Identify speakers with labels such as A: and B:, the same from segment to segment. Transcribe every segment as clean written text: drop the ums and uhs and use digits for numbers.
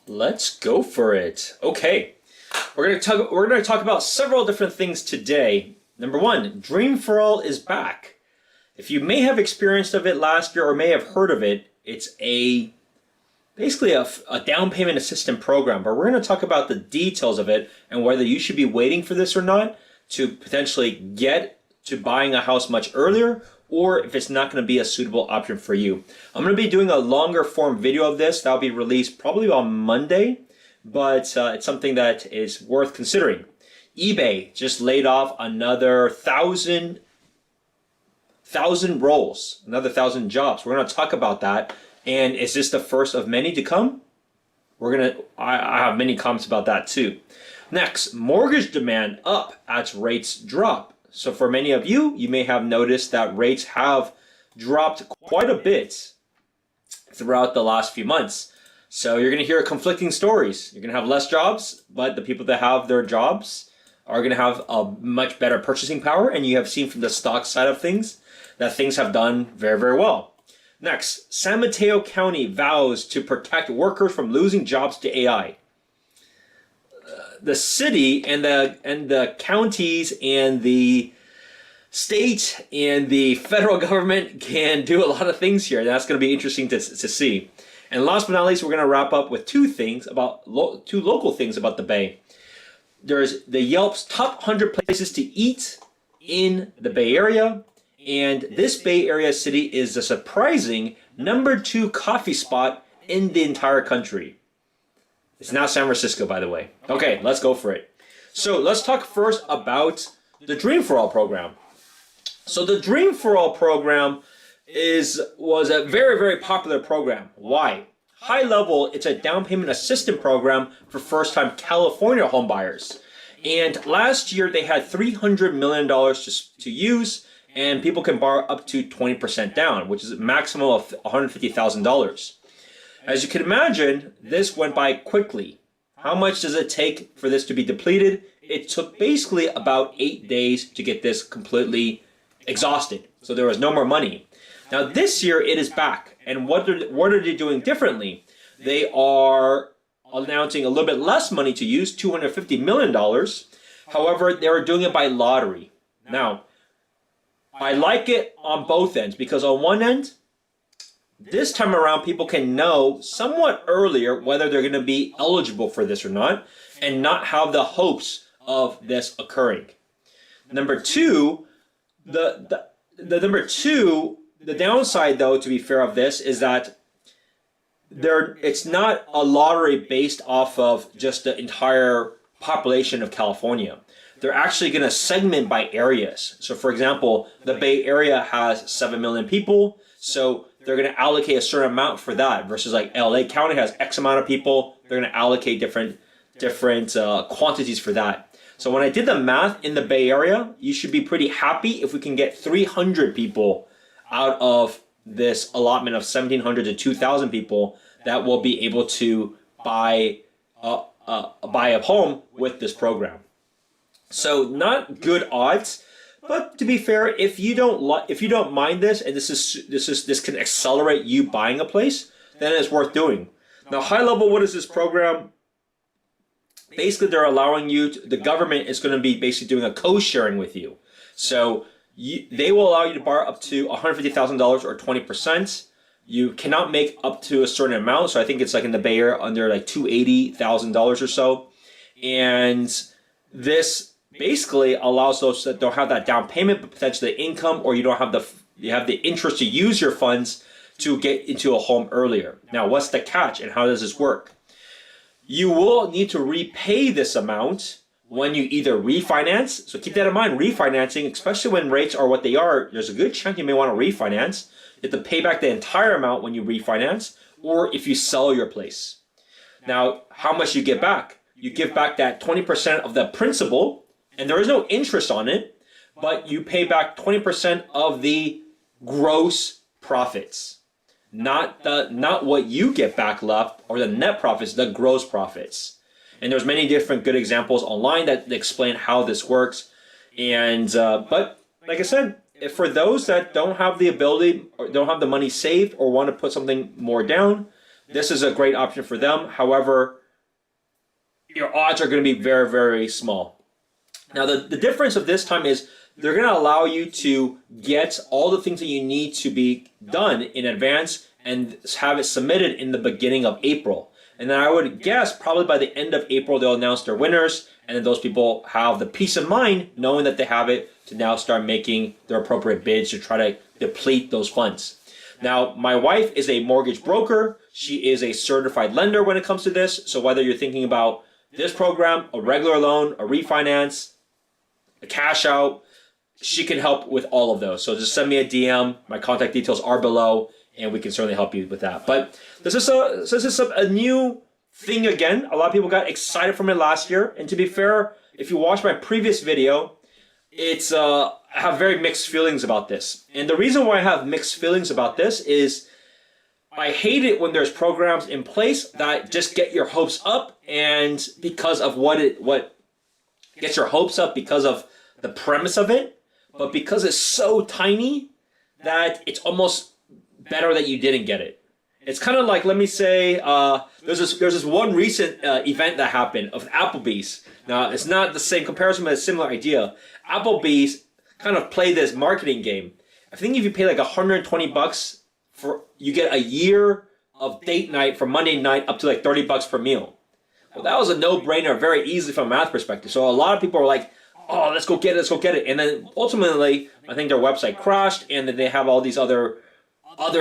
A: Let's go for it. Okay, we're gonna talk about several different things today. Number one, Dream for All is back. If you may have experienced of it last year or may have heard of it, it's basically a down payment assistance program. But we're going to talk about the details of it and whether you should be waiting for this or not to potentially get to buying a house much earlier, or if it's not going to be a suitable option for you. I'm going to be doing a longer form video of this that'll be released probably on Monday, but it's something that is worth considering. eBay just laid off another 1,000 roles, another 1,000 jobs. We're going to talk about that. And is this the first of many to come? I have many comments about that too. Next, mortgage demand up as rates drop. So for many of you, you may have noticed that rates have dropped quite a bit throughout the last few months. So you're going to hear conflicting stories. You're going to have less jobs, but the people that have their jobs are going to have a much better purchasing power. And you have seen from the stock side of things that things have done very, very well. Next, San Mateo County vows to protect workers from losing jobs to AI. The city and the counties and the state and the federal government can do a lot of things here. That's going to be interesting to see. And last but not least, we're going to wrap up with two local things about the Bay. There's the Yelp's top 100 places to eat in the Bay Area. And this Bay Area city is a surprising #2 coffee spot in the entire country. It's not San Francisco, by the way. Okay, let's go for it. So let's talk first about the Dream for All program. So the Dream for All program was a very, very popular program. Why? High level, it's a down payment assistance program for first-time California home buyers. And last year they had $300 million to use. And people can borrow up to 20% down, which is a maximum of $150,000. As you can imagine, this went by quickly. How much does it take for this to be depleted? It took basically about 8 days to get this completely exhausted. So there was no more money. Now this year it is back. And what are they doing differently? They are announcing a little bit less money to use, $250 million. However, they are doing it by lottery. Now, I like it on both ends because on one end, this time around, people can know somewhat earlier whether they're going to be eligible for this or not and not have the hopes of this occurring. Number two, the downside though, to be fair of this, is that it's not a lottery based off of just the entire population of California. They're actually going to segment by areas. So for example, the Bay Area has 7 million people. So they're going to allocate a certain amount for that versus like LA County has X amount of people. They're going to allocate different quantities for that. So when I did the math in the Bay Area, you should be pretty happy if we can get 300 people out of this allotment of 1,700 to 2,000 people that will be able to buy a home with this program. So not good odds, but to be fair, if you don't mind this and this can accelerate you buying a place, then it's worth doing. Now, high level, what is this program? Basically, they're allowing you the government is going to be basically doing a co-sharing with you. So they will allow you to borrow up to $150,000 or 20%. You cannot make up to a certain amount. So I think it's like in the Bay Area under like $280,000 or so. And this basically allows those that don't have that down payment, but potentially the income, or you have the interest to use your funds to get into a home earlier. Now, what's the catch and how does this work? You will need to repay this amount when you either refinance. So keep that in mind, refinancing, especially when rates are what they are, there's a good chance you may want to refinance. You have to pay back the entire amount when you refinance, or if you sell your place. Now, how much you get back? You give back that 20% of the principal, and there is no interest on it, but you pay back 20% of the gross profits. Not what you get back left or the net profits, the gross profits. And there's many different good examples online that explain how this works. And but like I said, if for those that don't have the ability or don't have the money saved or want to put something more down, this is a great option for them. However, your odds are going to be very, very small. Now, the difference of this time is they're going to allow you to get all the things that you need to be done in advance and have it submitted in the beginning of April. And then I would guess probably by the end of April, they'll announce their winners. And then those people have the peace of mind knowing that they have it to now start making their appropriate bids to try to deplete those funds. Now, my wife is a mortgage broker. She is a certified lender when it comes to this. So whether you're thinking about this program, a regular loan, a refinance, a cash out, she can help with all of those. So just send me a DM. My contact details are below, and we can certainly help you with that. But this is a new thing again. A lot of people got excited from it last year. And to be fair, if you watch my previous video, it's I have very mixed feelings about this. And the reason why I have mixed feelings about this is I hate it when there's programs in place that just get your hopes up, and because of what gets your hopes up because of the premise of it, but because it's so tiny that it's almost better that you didn't get it. It's kind of like, let me say, there's this one recent event that happened of Applebee's. Now, it's not the same comparison, but it's a similar idea. Applebee's kind of play this marketing game. I think if you pay like $120 you get a year of date night from Monday night up to like $30 per meal. Well, that was a no-brainer very easily from a math perspective. So a lot of people are like, oh, let's go get it. And then ultimately, I think their website crashed, and then they have all these other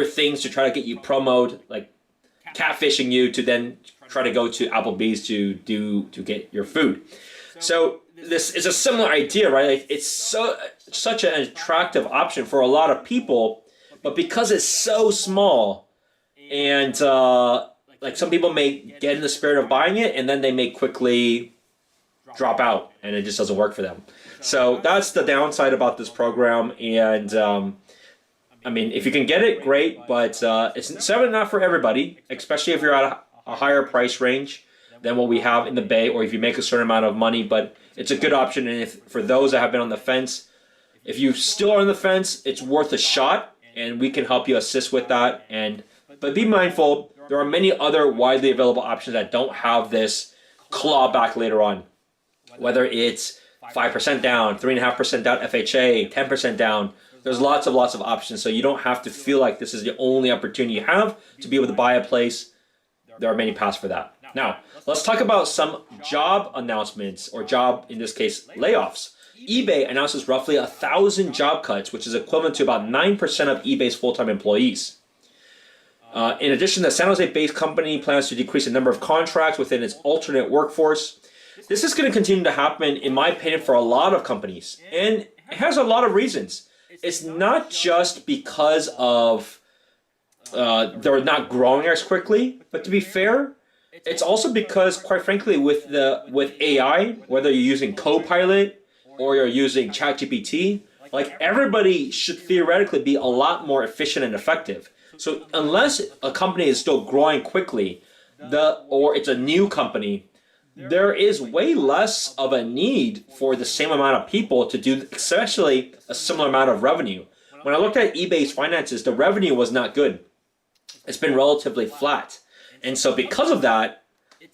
A: things to try to get you promoted, like catfishing you to then try to go to Applebee's to get your food. So this is a similar idea, right? Like, it's such an attractive option for a lot of people, but because it's so small, and like some people may get in the spirit of buying it, and then they may quickly drop out, and it just doesn't work for them. So that's the downside about this program. And I mean, if you can get it, great, but it's certainly not for everybody, especially if you're at a higher price range than what we have in the Bay, or if you make a certain amount of money. But it's a good option, and if for those that have been on the fence, if you still are on the fence, it's worth a shot, and we can help you assist with that. But be mindful, there are many other widely available options that don't have this clawback later on. Whether it's 5% down, 3.5% down FHA, 10% down, there's lots of options. So you don't have to feel like this is the only opportunity you have to be able to buy a place. There are many paths for that. Now, let's talk about some job announcements, or job, in this case, layoffs. eBay announces roughly 1,000 job cuts, which is equivalent to about 9% of eBay's full-time employees. In addition, the San Jose-based company plans to decrease the number of contracts within its alternate workforce. This is going to continue to happen, in my opinion, for a lot of companies. And it has a lot of reasons. It's not just because of they're not growing as quickly, but to be fair, it's also because, quite frankly, with AI, whether you're using Copilot or you're using ChatGPT, like, everybody should theoretically be a lot more efficient and effective. So unless a company is still growing quickly, or it's a new company, there is way less of a need for the same amount of people to do, especially a similar amount of revenue. When I looked at eBay's finances, the revenue was not good. It's been relatively flat. And so because of that,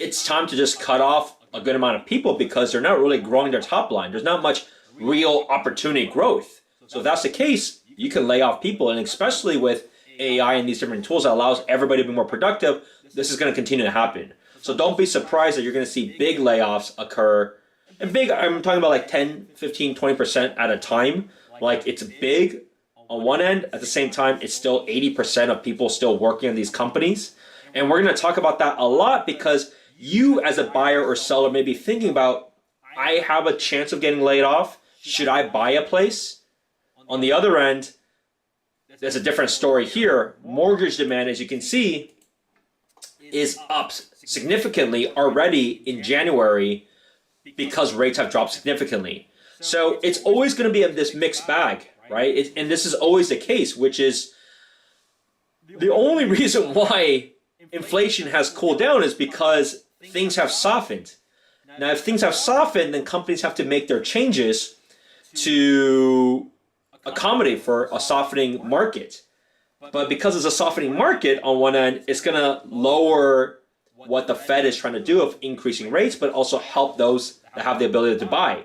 A: it's time to just cut off a good amount of people, because they're not really growing their top line. There's not much real opportunity growth. So if that's the case, you can lay off people. And especially with AI and these different tools that allows everybody to be more productive, this is going to continue to happen. So don't be surprised that you're going to see big layoffs occur. And big, I'm talking about like 10, 15, 20% at a time. Like, it's big on one end. At the same time, it's still 80% of people still working in these companies. And we're going to talk about that a lot, because you as a buyer or seller may be thinking about, I have a chance of getting laid off. Should I buy a place? On the other end, there's a different story here. Mortgage demand, as you can see, is up significantly already in January because rates have dropped significantly. So it's always going to be this mixed bag, right? And this is always the case, which is the only reason why inflation has cooled down is because things have softened. Now, if things have softened, then companies have to make their changes to accommodate for a softening market. But because it's a softening market on one end, it's going to lower what the Fed is trying to do of increasing rates, but also help those that have the ability to buy.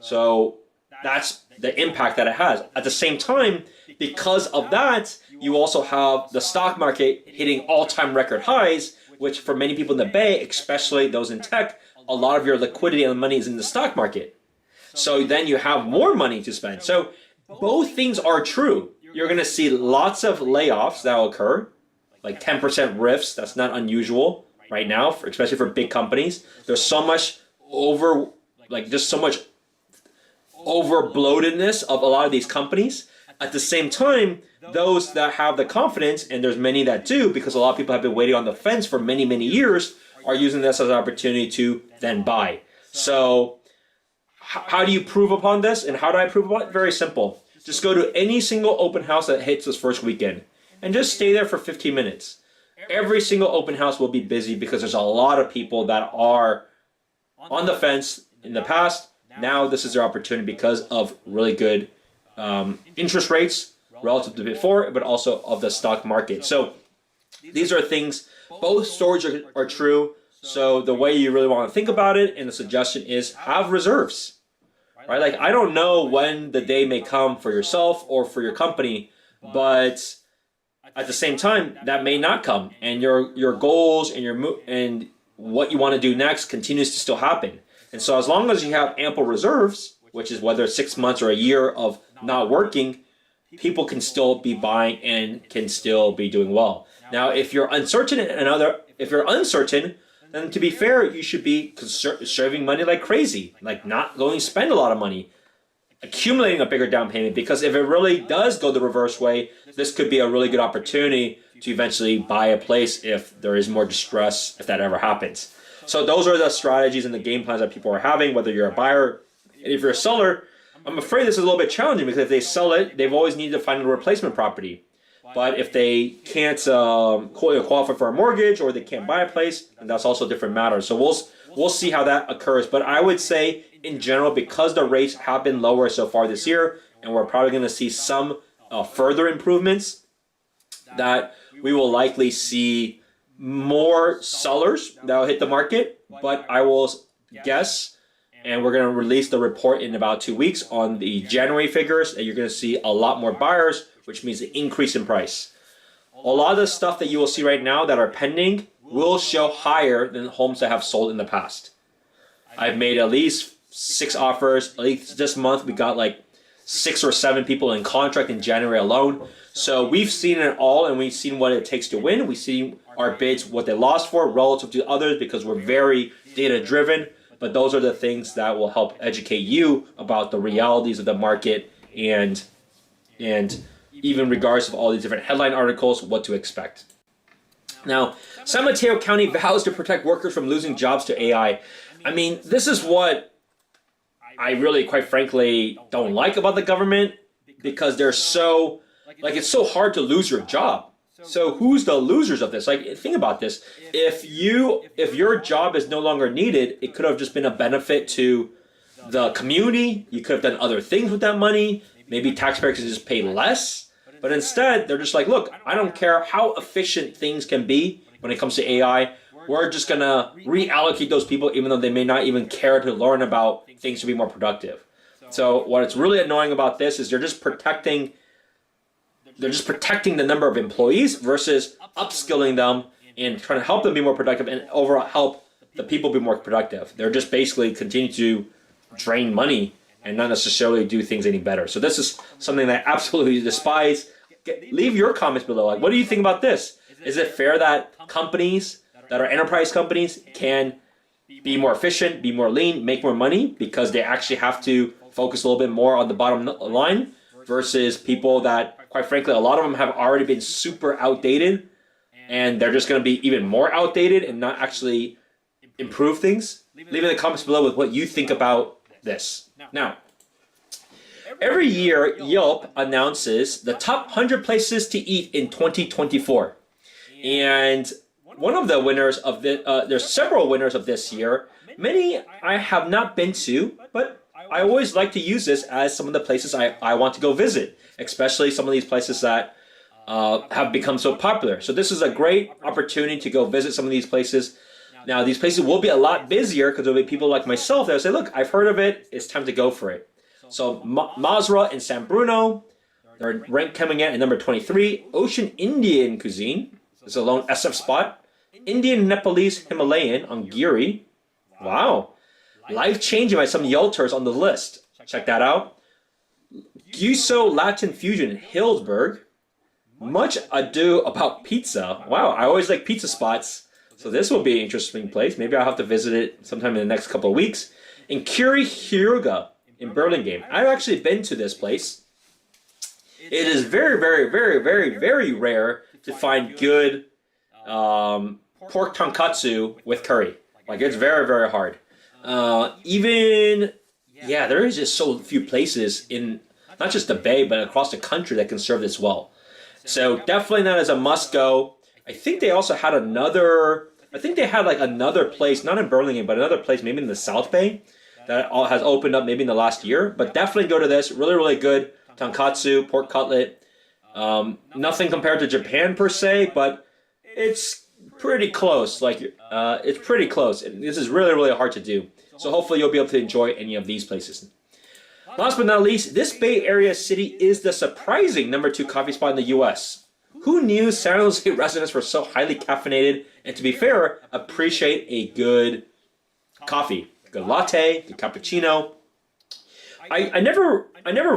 A: So that's the impact that it has. At the same time, because of that, you also have the stock market hitting all-time record highs, which for many people in the Bay, especially those in tech, a lot of your liquidity and money is in the stock market. So then you have more money to spend. So both things are true. You're going to see lots of layoffs that will occur, like 10% rifts. That's not unusual right now, especially for big companies. There's so much overbloatedness of a lot of these companies. At the same time, those that have the confidence, and there's many that do, because a lot of people have been waiting on the fence for many, many years, are using this as an opportunity to then buy. So how do you prove upon this? And how do I prove upon it? Very simple. Just go to any single open house that hits this first weekend and just stay there for 15 minutes. Every single open house will be busy because there's a lot of people that are on the fence in the past. Now this is their opportunity because of really good interest rates relative to before, but also of the stock market. So these are things, both stories are true. So the way you really want to think about it, and the suggestion is have reserves. Right? Like, I don't know when the day may come for yourself or for your company, but at the same time, that may not come, and your goals and what you want to do next continues to still happen. And so as long as you have ample reserves, which is whether it's 6 months or a year of not working, people can still be buying and can still be doing well. Now, if you're uncertain, then to be fair, you should be saving money like crazy, like not going to spend a lot of money, accumulating a bigger down payment, because if it really does go the reverse way, this could be a really good opportunity to eventually buy a place if there is more distress, if that ever happens. So those are the strategies and the game plans that people are having, whether you're a buyer. And if you're a seller, I'm afraid this is a little bit challenging, because if they sell it, they've always needed to find a replacement property. But if they can't qualify for a mortgage, or they can't buy a place, then that's also a different matter. So we'll see how that occurs. But I would say, in general, because the rates have been lower so far this year, and we're probably going to see some further improvements, that we will likely see more sellers that will hit the market. But I will guess, and we're going to release the report in about 2 weeks on the January figures, and you're going to see a lot more buyers, which means an increase in price. A lot of the stuff that you will see right now that are pending will show higher than homes that have sold in the past. I've made at least 6 offers. At least this month we got like 6 or 7 people in contract in January alone. So we've seen it all, and we've seen what it takes to win. We've seen our bids, what they lost for relative to others, because we're very data driven. But those are the things that will help educate you about the realities of the market, and even regardless of all these different headline articles, what to expect. Now, San Mateo County vows to protect workers from losing jobs to AI. I mean, this is what I really, quite frankly, don't like about the government, because they're so, it's so hard to lose your job. So who's the losers of this? Like, think about this. If your job is no longer needed, it could have just been a benefit to the community. You could have done other things with that money. Maybe taxpayers could just pay less. But instead, they're just like, look, I don't care how efficient things can be when it comes to AI. We're just going to reallocate those people, even though they may not even care to learn about things to be more productive. So what's really annoying about this is they're just protecting the number of employees versus upskilling them and trying to help them be more productive and overall help the people be more productive. They're just basically continue to drain money and not necessarily do things any better. So this is something that I absolutely despise. Leave your comments below. Like, what do you think about this? Is it fair that companies that are enterprise companies can be more efficient, be more lean, make more money because they actually have to focus a little bit more on the bottom line, versus people that, quite frankly, a lot of them have already been super outdated, and they're just going to be even more outdated and not actually improve things? Leave in the comments below with what you think about this. Now, every year Yelp announces the top 100 places to eat in 2024. And one of the winners of there's several winners of this year. Many I have not been to, but I always like to use this as some of the places I want to go visit, especially some of these places that have become so popular. So this is a great opportunity to go visit some of these places. Now, these places will be a lot busier because there'll be people like myself that will say, look, I've heard of it. It's time to go for it. So Masra in San Bruno, they're ranked coming in at number 23. Ocean Indian cuisine is a lone SF spot. Indian Nepalese Himalayan on Giri. Wow. Life-changing by some Yelters on the list. Check that out. Guiso Latin Fusion in Hillsburg. Much ado about pizza. Wow, I always like pizza spots. So this will be an interesting place. Maybe I'll have to visit it sometime in the next couple of weeks. In Kuri Hyuga in Burlingame. I've actually been to this place. It is very, very, very, very, very rare to find good pork tonkatsu with curry. Like, it's very, very hard. There is just so few places in not just the Bay, but across the country that can serve this well. So definitely that is a must go. I think they also had another place, not in Burlingame, but another place maybe in the South Bay that has opened up maybe in the last year. But definitely go to this. Really, really good tonkatsu, pork cutlet. Nothing compared to Japan per se, but it's pretty close. It's pretty close. And this is really, really hard to do. So hopefully you'll be able to enjoy any of these places. Last but not least, this Bay Area city is the surprising number 2 coffee spot in the U.S. Who knew San Jose residents were so highly caffeinated and, to be fair, appreciate a good coffee, good latte, good cappuccino. I never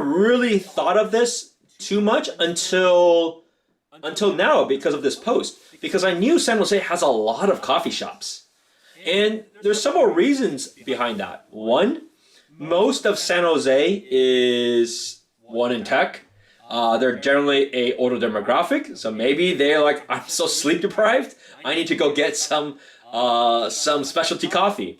A: really thought of this too much until now because of this post. Because I knew San Jose has a lot of coffee shops. And there's several reasons behind that. One, most of San Jose is in tech. They're generally a older demographic, so maybe they're like, I'm so sleep deprived, I need to go get some specialty coffee.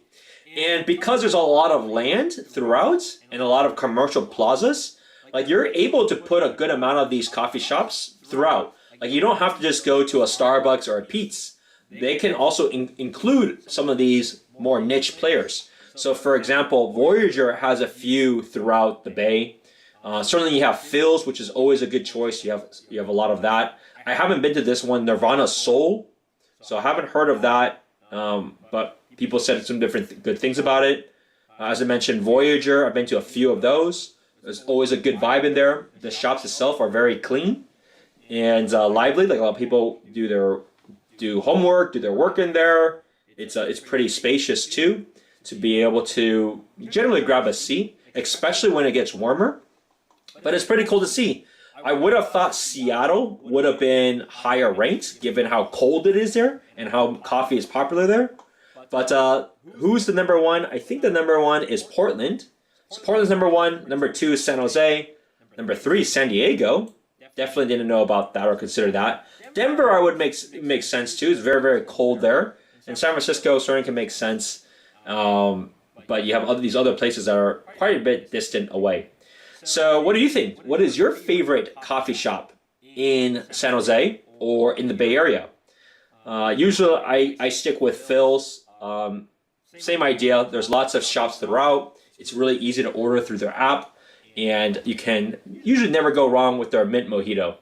A: And because there's a lot of land throughout and a lot of commercial plazas, like, you're able to put a good amount of these coffee shops throughout. Like, you don't have to just go to a Starbucks or a Pete's. They can also include some of these more niche players. So, for example, Voyager has a few throughout the Bay. Certainly you have Phil's, which is always a good choice. You have a lot of that. I haven't been to this one, Nirvana Soul, so I haven't heard of that, but people said some different good things about it. As I mentioned, Voyager, I've been to a few of those. There's always a good vibe in there. The shops itself are very clean and lively. Like, a lot of people do homework, do their work in there. It's pretty spacious too, to be able to generally grab a seat, especially when it gets warmer. But it's pretty cool to see. I would have thought Seattle would have been higher ranked given how cold it is there and how coffee is popular there. But who's the number 1? I think the number 1 is Portland. So Portland's number 1. Number 2 is San Jose. Number 3 is San Diego. Definitely didn't know about that or consider that. Denver, I would make sense too. It's very, very cold there. And San Francisco certainly can make sense. But you have these other places that are quite a bit distant away. So what do you think? What is your favorite coffee shop in San Jose or in the Bay Area? Usually I stick with Phil's. Same idea. There's lots of shops throughout. It's really easy to order through their app. And you can usually never go wrong with their mint mojito.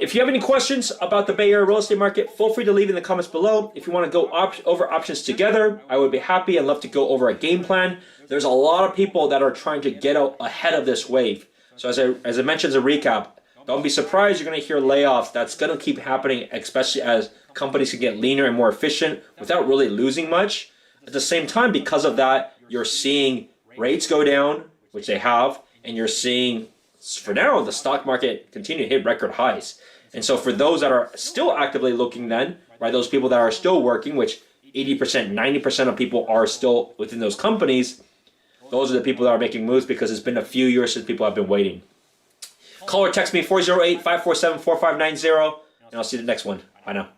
A: If you have any questions about the Bay Area real estate market, feel free to leave in the comments below. If you want to go over options together, I would be happy and love to go over a game plan. There's a lot of people that are trying to get out ahead of this wave. So as I mentioned as a recap, don't be surprised you're going to hear layoffs. That's going to keep happening, especially as companies can get leaner and more efficient without really losing much. At the same time, because of that, you're seeing rates go down, which they have, and you're seeing, for now, the stock market continue to hit record highs. And so for those that are still actively looking then, right, those people that are still working, which 80%, 90% of people are still within those companies, those are the people that are making moves because it's been a few years since people have been waiting. Call or text me 408-547-4590, and I'll see you in the next one. Bye now.